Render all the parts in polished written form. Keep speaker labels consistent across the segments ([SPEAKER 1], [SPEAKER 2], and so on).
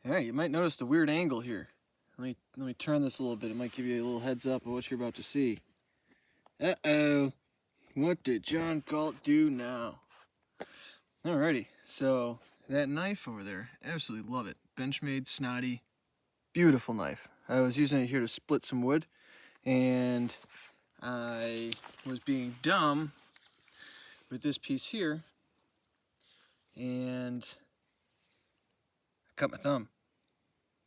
[SPEAKER 1] Alright, you might notice the weird angle here. Let me turn this a little bit. It might give you a little heads up of what you're about to see. Uh-oh. What did John Galt do now? Alrighty, so that knife over there, absolutely love it. Benchmade, snotty, beautiful knife. I was using it here to split some wood, and I was being dumb with this piece here, and I cut my thumb.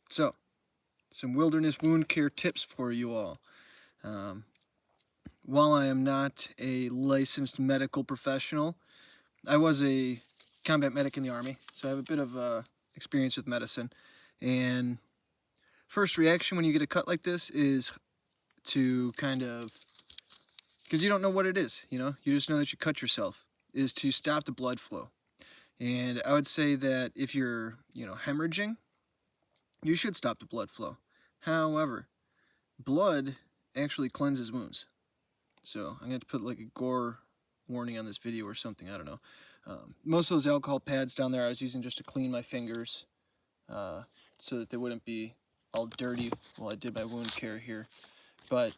[SPEAKER 1] So, some wilderness wound care tips for you all. While I am not a licensed medical professional, I was a combat medic in the Army, so I have a bit of experience with medicine. And first reaction when you get a cut like this is to kind of, because you don't know what it is, you just know that you cut yourself, is to stop the blood flow. And I would say that if you're, hemorrhaging, you should stop the blood flow. However, blood actually cleanses wounds. So I'm going to put like a Gore warning on this video or something, I don't know. Most of those alcohol pads down there I was using just to clean my fingers so that they wouldn't be all dirty while I did my wound care here. But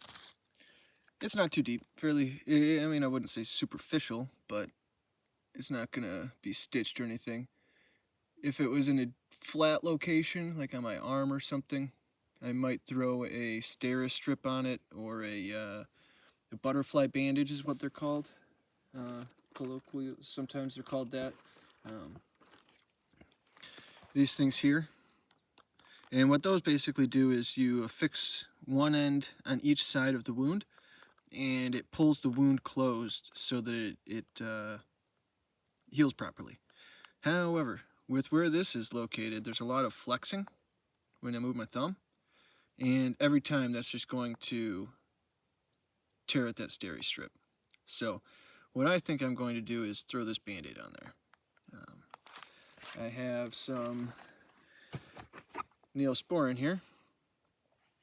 [SPEAKER 1] it's not too deep, fairly, I mean, I wouldn't say superficial, but it's not going to be stitched or anything. If it was in a flat location, like on my arm or something, I might throw a Steri strip on it, or a butterfly bandage is what they're called. Colloquially, sometimes they're called that. These things here. And what those basically do is you affix one end on each side of the wound, and it pulls the wound closed so that it heals properly. However, with where this is located, there's a lot of flexing when I move my thumb, and every time that's just going to tear at that Steri strip. So what I think I'm going to do is throw this Band-Aid on there. I have some Neosporin here.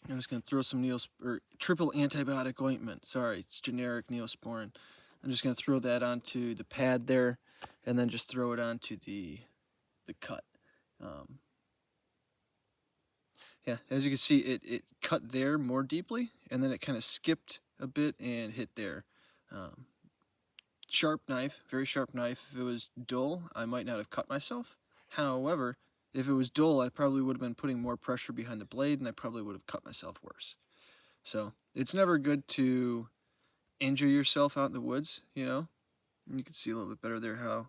[SPEAKER 1] I'm just going to throw some triple antibiotic ointment. Sorry, it's generic Neosporin. I'm just going to throw that onto the pad there, and then just throw it onto the cut. Yeah, as you can see, it cut there more deeply, and then it kind of skipped a bit and hit there. Sharp knife, very sharp knife. If it was dull, I might not have cut myself. However, if it was dull, I probably would have been putting more pressure behind the blade, and I probably would have cut myself worse. So it's never good to injure yourself out in the woods, And you can see a little bit better there how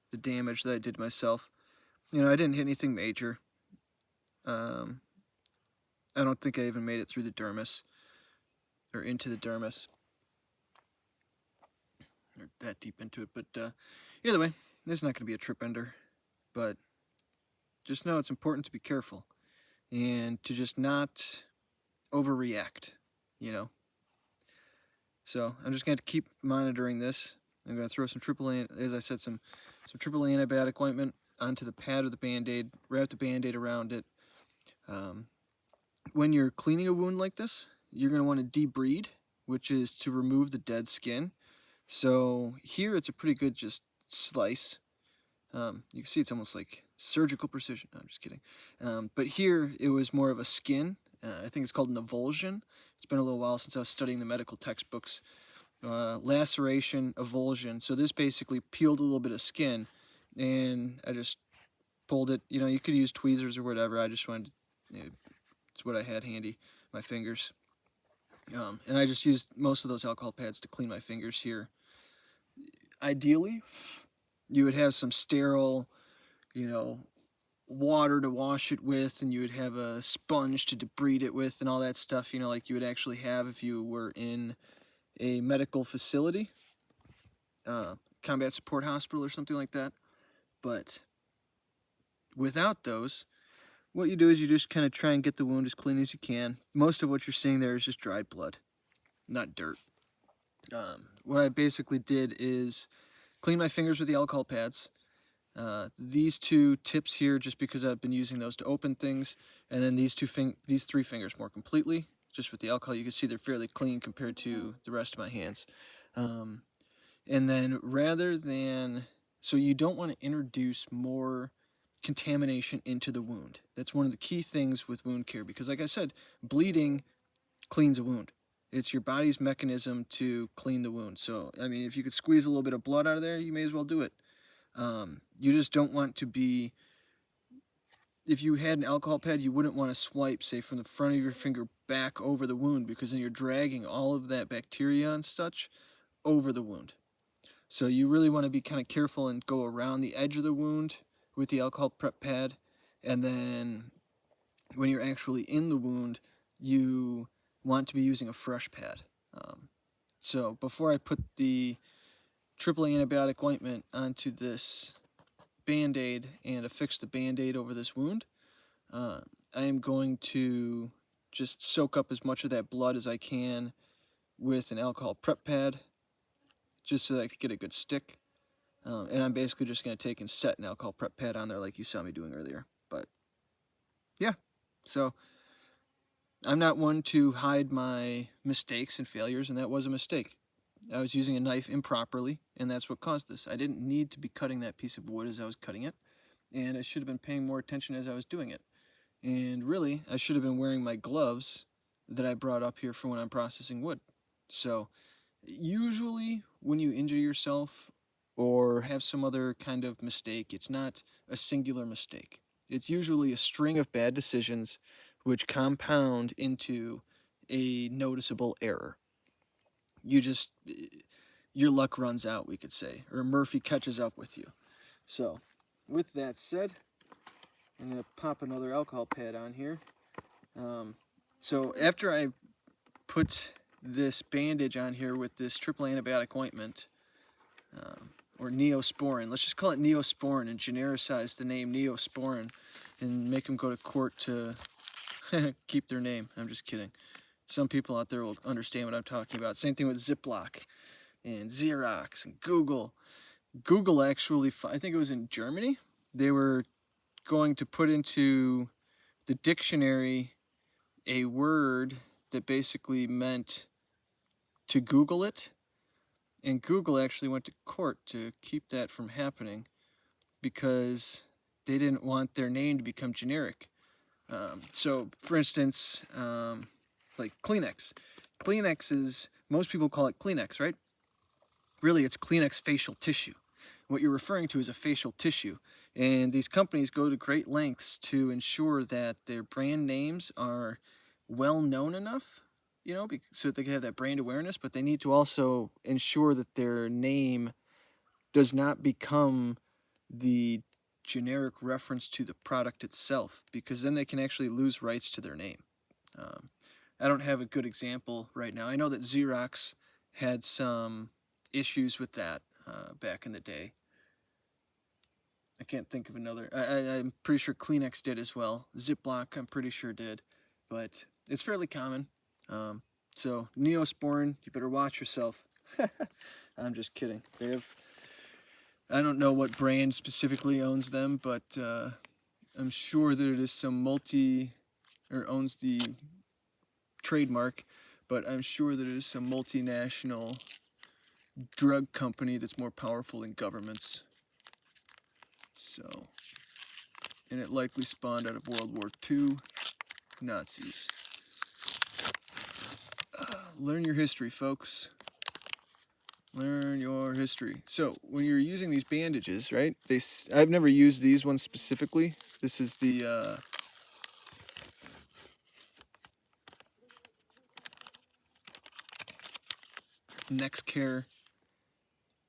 [SPEAKER 1] the damage that I did myself. I didn't hit anything major. I don't think I even made it through the dermis, or into the dermis, or that deep into it. But either way, there's not going to be a trip ender. But just know it's important to be careful and to just not overreact, So I'm just going to keep monitoring this. I'm going to throw some as I said, some triple antibiotic ointment onto the pad of the Band-Aid, wrap the Band-Aid around it. When you're cleaning a wound like this, you're going to want to debride, which is to remove the dead skin. So here it's a pretty good just slice. You can see it's almost like surgical precision. No, I'm just kidding. But here it was more of a skin. I think it's called an avulsion. It's been a little while since I was studying the medical textbooks. Laceration, avulsion. So this basically peeled a little bit of skin, and I just pulled it. You could use tweezers or whatever. I just wanted to, it's what I had handy, my fingers. And I just used most of those alcohol pads to clean my fingers here. Ideally, you would have some sterile, water to wash it with, and you would have a sponge to debride it with and all that stuff, like you would actually have if you were in a medical facility, combat support hospital or something like that. But without those, what you do is you just kind of try and get the wound as clean as you can. Most of what you're seeing there is just dried blood, not dirt. What I basically did is clean my fingers with the alcohol pads. These two tips here, just because I've been using those to open things, and then these three fingers more completely, just with the alcohol. You can see they're fairly clean compared to the rest of my hands. And then so you don't want to introduce more contamination into the wound. That's one of the key things with wound care, because like I said, bleeding cleans a wound. It's your body's mechanism to clean the wound. So, I mean, if you could squeeze a little bit of blood out of there, you may as well do it. You just don't want to be, if you had an alcohol pad, you wouldn't want to swipe, say, from the front of your finger back over the wound, because then you're dragging all of that bacteria and such over the wound. So you really want to be kind of careful and go around the edge of the wound with the alcohol prep pad. And then when you're actually in the wound, you want to be using a fresh pad. So before I put the AAA antibiotic ointment onto this Band-Aid and affix the Band-Aid over this wound, I am going to just soak up as much of that blood as I can with an alcohol prep pad, just so that I could get a good stick. And I'm basically just going to take and set an alcohol prep pad on there like you saw me doing earlier. But yeah, so I'm not one to hide my mistakes and failures, and that was a mistake. I was using a knife improperly, and that's what caused this. I didn't need to be cutting that piece of wood as I was cutting it, and I should have been paying more attention as I was doing it. And really, I should have been wearing my gloves that I brought up here for when I'm processing wood. So usually when you injure yourself or have some other kind of mistake, it's not a singular mistake. It's usually a string of bad decisions which compound into a noticeable error. Your luck runs out, we could say, or Murphy catches up with you. So with that said, I'm going to pop another alcohol pad on here. So after I put this bandage on here with this triple antibiotic ointment, or Neosporin. Let's just call it Neosporin and genericize the name Neosporin and make them go to court to keep their name. I'm just kidding. Some people out there will understand what I'm talking about. Same thing with Ziploc and Xerox and Google. Google actually, I think it was in Germany, they were going to put into the dictionary a word that basically meant to Google it. And Google actually went to court to keep that from happening because they didn't want their name to become generic. So, for instance, like Kleenex. Kleenex is, most people call it Kleenex, right? Really, it's Kleenex facial tissue. What you're referring to is a facial tissue. And these companies go to great lengths to ensure that their brand names are well known enough, you know, so that they can have that brand awareness, but they need to also ensure that their name does not become the generic reference to the product itself, because then they can actually lose rights to their name. I don't have a good example right now. I know that Xerox had some issues with that back in the day. I can't think of another. I'm pretty sure Kleenex did as well. Ziploc, I'm pretty sure did, but it's fairly common. So Neosporin, you better watch yourself. I'm just kidding. They have, I don't know what brand specifically owns them, but I'm sure that it is some or owns the trademark, but I'm sure that it is some multinational drug company that's more powerful than governments. So, and it likely spawned out of World War II. Nazis. Learn your history, folks. Learn your history. So, when you're using these bandages, right? I've never used these ones specifically. This is the NextCare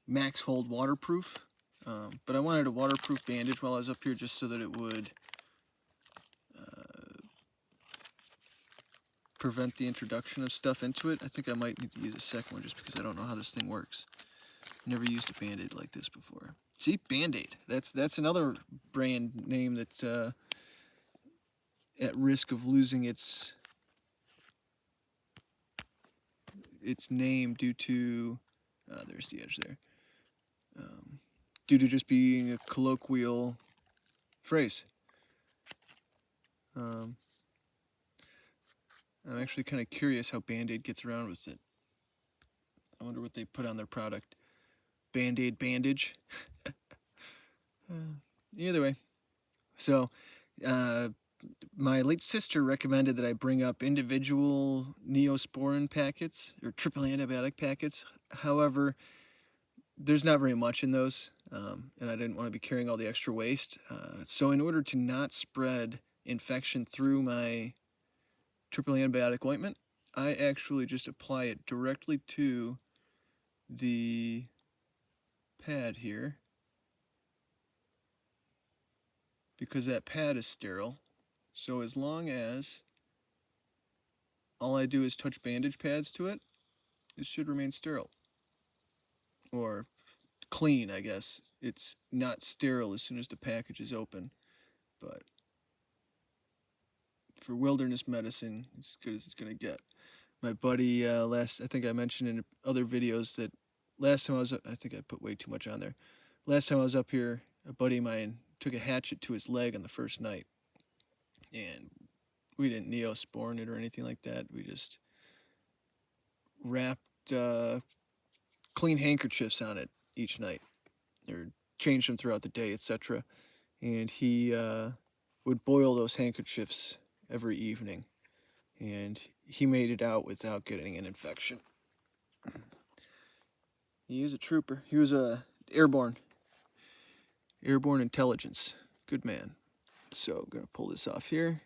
[SPEAKER 1] Max Hold Waterproof. But I wanted a waterproof bandage while I was up here just so that it would prevent the introduction of stuff into it. I think I might need to use a second one just because I don't know how this thing works. Never used a Band-Aid like this before. See, Band-Aid. That's another brand name that's at risk of losing its name due to, there's the edge there, due to just being a colloquial phrase. I'm actually kind of curious how Band-Aid gets around with it. I wonder what they put on their product. Band-Aid bandage. Either way, So, my late sister recommended that I bring up individual Neosporin packets or triple antibiotic packets. However, there's not very much in those, and I didn't want to be carrying all the extra waste. So in order to not spread infection through my triple antibiotic ointment, I actually just apply it directly to the pad here, because that pad is sterile. So as long as all I do is touch bandage pads to it, it should remain sterile. Or clean, I guess. It's not sterile as soon as the package is open, but for wilderness medicine, it's as good as it's gonna get. My buddy, I think I mentioned in other videos that last time I think I put way too much on there. Last time I was up here, a buddy of mine took a hatchet to his leg on the first night, and we didn't Neosporin it or anything like that. We just wrapped clean handkerchiefs on it each night, or changed them throughout the day, etc. And he would boil those handkerchiefs every evening, and he made it out without getting an infection. He was a trooper. He was a airborne intelligence. Good man. So I'm gonna pull this off here,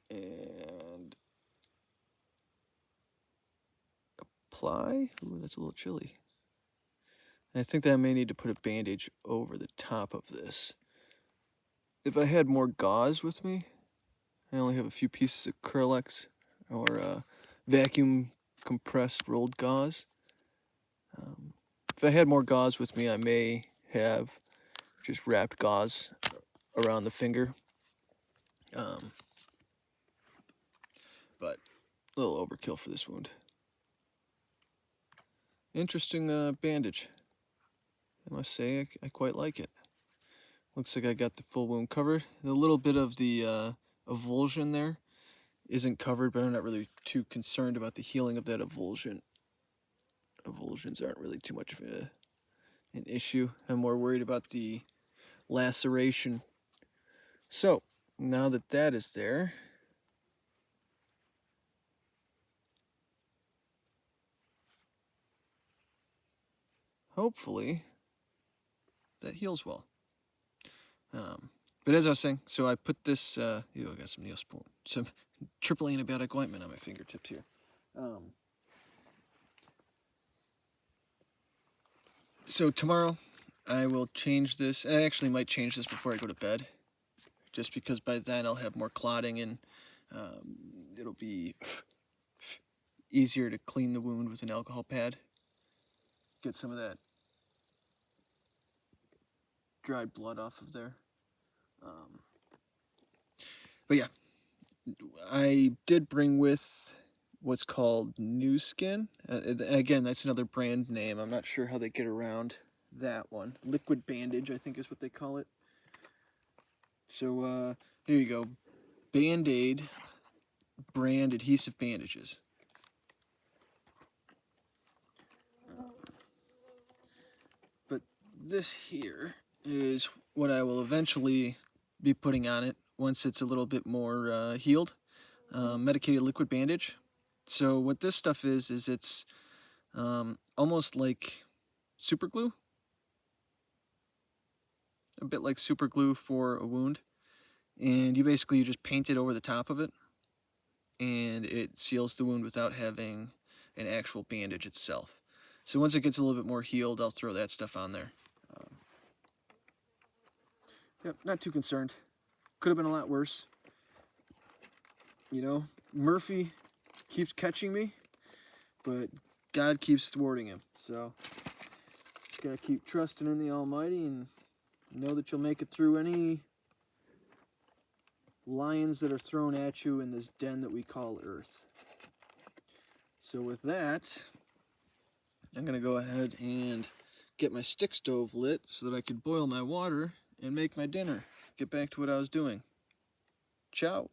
[SPEAKER 1] and apply. Ooh, that's a little chilly. I think that I may need to put a bandage over the top of this. If I had more gauze with me, I only have a few pieces of Curlex or vacuum compressed rolled gauze. If I had more gauze with me, I may have just wrapped gauze around the finger. But a little overkill for this wound. Interesting bandage. I must say, I quite like it. Looks like I got the full wound covered. A little bit of the avulsion there isn't covered, but I'm not really too concerned about the healing of that avulsion. Avulsions aren't really too much of an issue. I'm more worried about the laceration. So, now that that is there, hopefully that heals well. But as I was saying, so I put this, I got some Neosporin, some triple antibiotic ointment on my fingertips here. So tomorrow I will change this. I actually might change this before I go to bed, just because by then I'll have more clotting and it'll be easier to clean the wound with an alcohol pad. Get some of that dried blood off of there. But yeah, I did bring with what's called New Skin. Again, that's another brand name. I'm not sure how they get around that one. Liquid bandage, I think is what they call it. So here you go. Band-Aid brand adhesive bandages. But this here is what I will eventually be putting on it once it's a little bit more healed. Medicated liquid bandage. So what this stuff is it's almost like super glue. A bit like super glue for a wound. And you just paint it over the top of it, and it seals the wound without having an actual bandage itself. So once it gets a little bit more healed, I'll throw that stuff on there. Yep, not too concerned. Could have been a lot worse. You know, Murphy keeps catching me, but God keeps thwarting him. So just gotta keep trusting in the Almighty and know that you'll make it through any lions that are thrown at you in this den that we call Earth. So with that, I'm gonna go ahead and get my stick stove lit so that I could boil my water and make my dinner. Get back to what I was doing. Ciao.